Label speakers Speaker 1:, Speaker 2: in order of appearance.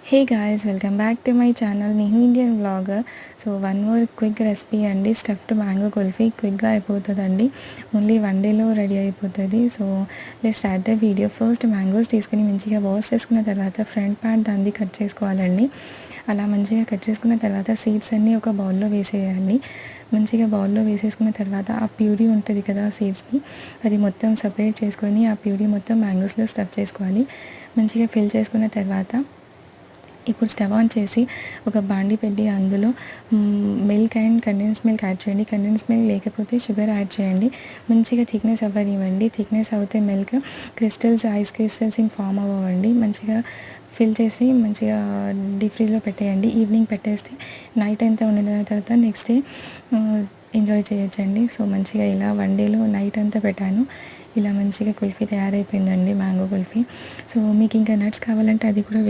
Speaker 1: Hey guys, welcome back to my channel Nihu Indian vlogger. So one more quick recipe అండి. Stuffed mango kulfi క్విక్గా అయిపోతుందండి. Only 1 డేలో ready అయిపోతుంది. So let's start the video. First mangoes తీసుకుని మంచిగా wash చేసుకున్న తర్వాత ఫ్రంట్ పార్ట్ దాన్ని కట్ చేసుకోవాలండి. అలా మంచిగా కట్ చేసుకున్న తర్వాత సీడ్స్ అన్నీ ఒక బౌల్లో వేసేయాలి. మంచిగా బౌల్లో వేసేసుకున్న తర్వాత ఆ ప్యూరీ ఉంటుంది కదా సీడ్స్కి, అది మొత్తం సపరేట్ చేసుకొని ఆ ప్యూరీ మొత్తం మ్యాంగోస్లో స్టఫ్ చేసుకోవాలి. మంచిగా ఫిల్ చేసుకున్న తర్వాత ఇప్పుడు స్టవ్ ఆన్ చేసి ఒక బాండి పెట్టి అందులో milk and condense milk add చేయండి. కండెన్స్ మిల్క్ లేకపోతే షుగర్ యాడ్ చేయండి. మంచిగా థిక్నెస్ అవ్వనివ్వండి. థిక్నెస్ అవుతే మిల్క్ క్రిస్టల్స్, ఐస్ క్రిస్టల్స్ ఏం ఫామ్ అవ్వండి. మంచిగా ఫిల్ చేసి మంచిగా డీప్ ఫ్రీజ్లో పెట్టేయండి. ఈవినింగ్ పెట్టేస్తే నైట్ అంతా ఉండిన తర్వాత నెక్స్ట్ డే ఎంజాయ్ చేయొచ్చండి. సో మంచిగా ఇలా 1 డేలో నైట్ అంతా పెట్టాను. ఇలా మంచిగా కుల్ఫీ తయారైపోయిందండి, మ్యాంగో కుల్ఫీ. సో మీకు ఇంకా నట్స్ కావాలంటే అది కూడా